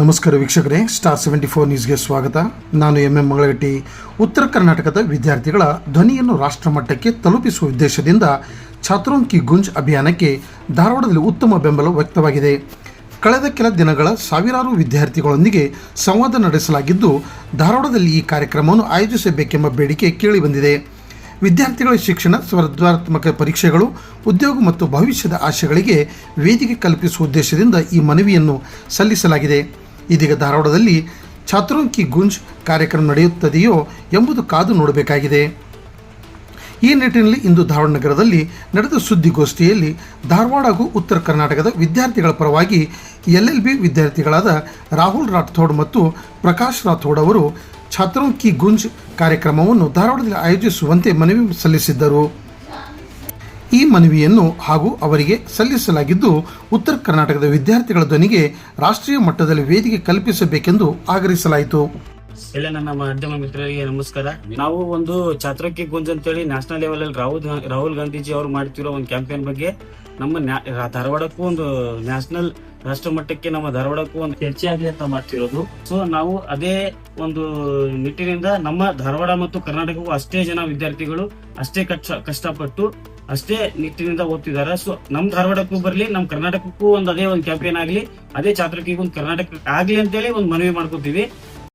ನಮಸ್ಕಾರ ವೀಕ್ಷಕರೇ, ಸ್ಟಾರ್ 74 ನ್ಯೂಸ್ಗೆ ಸ್ವಾಗತ. ನಾನು ಎಂ ಮಂಗಳಗಟ್ಟಿ. ಉತ್ತರ ಕರ್ನಾಟಕದ ವಿದ್ಯಾರ್ಥಿಗಳ ಧ್ವನಿಯನ್ನು ರಾಷ್ಟ್ರಮಟ್ಟಕ್ಕೆ ತಲುಪಿಸುವ ಉದ್ದೇಶದಿಂದ ಛಾತ್ರೋಂ ಕಿ ಗುಂಜ್ ಅಭಿಯಾನಕ್ಕೆ ಧಾರವಾಡದಲ್ಲಿ ಉತ್ತಮ ಬೆಂಬಲ ವ್ಯಕ್ತವಾಗಿದೆ. ಕಳೆದ ಕೆಲ ದಿನಗಳ ಸಾವಿರಾರು ವಿದ್ಯಾರ್ಥಿಗಳೊಂದಿಗೆ ಸಂವಾದ ನಡೆಸಲಾಗಿದ್ದು, ಧಾರವಾಡದಲ್ಲಿ ಈ ಕಾರ್ಯಕ್ರಮವನ್ನು ಆಯೋಜಿಸಬೇಕೆಂಬ ಬೇಡಿಕೆ ಕೇಳಿಬಂದಿದೆ. ವಿದ್ಯಾರ್ಥಿಗಳ ಶಿಕ್ಷಣ, ಸ್ಪರ್ಧಾತ್ಮಕ ಪರೀಕ್ಷೆಗಳು, ಉದ್ಯೋಗ ಮತ್ತು ಭವಿಷ್ಯದ ಆಶೆಗಳಿಗೆ ವೇದಿಕೆ ಕಲ್ಪಿಸುವ ಉದ್ದೇಶದಿಂದ ಈ ಮನವಿಯನ್ನು ಸಲ್ಲಿಸಲಾಗಿದೆ. ಇದೀಗ ಧಾರವಾಡದಲ್ಲಿ ಛಾತ್ರೋಂ ಕಿ ಗುಂಜ್ ಕಾರ್ಯಕ್ರಮ ನಡೆಯುತ್ತದೆಯೋ ಎಂಬುದು ಕಾದು ನೋಡಬೇಕಾಗಿದೆ. ಈ ನಿಟ್ಟಿನಲ್ಲಿ ಇಂದು ಧಾರವಾಡ ನಗರದಲ್ಲಿ ನಡೆದ ಸುದ್ದಿಗೋಷ್ಠಿಯಲ್ಲಿ ಧಾರವಾಡ ಹಾಗೂ ಉತ್ತರ ಕರ್ನಾಟಕದ ವಿದ್ಯಾರ್ಥಿಗಳ ಪರವಾಗಿ LLB ವಿದ್ಯಾರ್ಥಿಗಳಾದ ರಾಹುಲ್ ರಾಥೋಡ್ ಮತ್ತು ಪ್ರಕಾಶ್ ರಾಥೋಡ್ ಅವರು ಛಾತ್ರೋಂ ಕಿ ಗುಂಜ್ ಕಾರ್ಯಕ್ರಮವನ್ನು ಧಾರವಾಡದಲ್ಲಿ ಆಯೋಜಿಸುವಂತೆ ಮನವಿ ಸಲ್ಲಿಸಿದ್ದರು. ಈ ಮನವಿಯನ್ನು ಹಾಗೂ ಅವರಿಗೆ ಸಲ್ಲಿಸಲಾಗಿದ್ದು, ಉತ್ತರ ಕರ್ನಾಟಕದ ವಿದ್ಯಾರ್ಥಿಗಳ ಧ್ವನಿಗೆ ರಾಷ್ಟ್ರೀಯ ಮಟ್ಟದಲ್ಲಿ ವೇದಿಕೆ ಕಲ್ಪಿಸಬೇಕೆಂದು ಆಗ್ರಹಿಸಲಾಯಿತು. ಎಲ್ಲ ನನ್ನ ಮಾಧ್ಯಮ ಮಿತ್ರರಿಗೆ ನಮಸ್ಕಾರ. ನಾವು ಒಂದು ಛಾತ್ರೋಂ ಕಿ ಗುಂಜ್ ಅಂತೇಳಿ ನ್ಯಾಷನಲ್ ಲೆವೆಲ್ ಅಲ್ಲಿ ರಾಹುಲ್ ಗಾಂಧೀಜಿ ಅವರು ಮಾಡ್ತಿರೋ ಒಂದು ಕ್ಯಾಂಪೇನ್ ಬಗ್ಗೆ ನಮ್ಮ ಧಾರವಾಡಕ್ಕೂ ಒಂದು ನ್ಯಾಷನಲ್ ರಾಷ್ಟ್ರ ಮಟ್ಟಕ್ಕೆ ನಮ್ಮ ಧಾರವಾಡಕ್ಕೂ ಒಂದು ಚರ್ಚೆ ಆಗಲಿ ಅಂತ ಮಾಡ್ತಿರೋದು. ಸೊ ನಾವು ಅದೇ ಒಂದು ನಿಟ್ಟಿನಿಂದ ನಮ್ಮ ಧಾರವಾಡ ಮತ್ತು ಕರ್ನಾಟಕಕ್ಕೂ ಅಷ್ಟೇ ಜನ ವಿದ್ಯಾರ್ಥಿಗಳು ಅಷ್ಟೇ ಕಷ್ಟಪಟ್ಟು ಅಷ್ಟೇ ನಿಟ್ಟಿನಿಂದ ಓದ್ತಿದ್ದಾರೆ. ಸೊ ನಮ್ ಧಾರವಾಡಕ್ಕೂ ಬರ್ಲಿ, ನಮ್ ಕರ್ನಾಟಕಕ್ಕೂ ಒಂದು ಅದೇ ಒಂದು ಕ್ಯಾಂಪೇನ್ ಆಗ್ಲಿ, ಅದೇ ಛಾತ್ರೋಂ ಕಿ ಗುಂಜ್ ಕರ್ನಾಟಕ ಆಗ್ಲಿ ಅಂತೇಳಿ ಒಂದು ಮನವಿ ಮಾಡ್ಕೊತೀವಿ.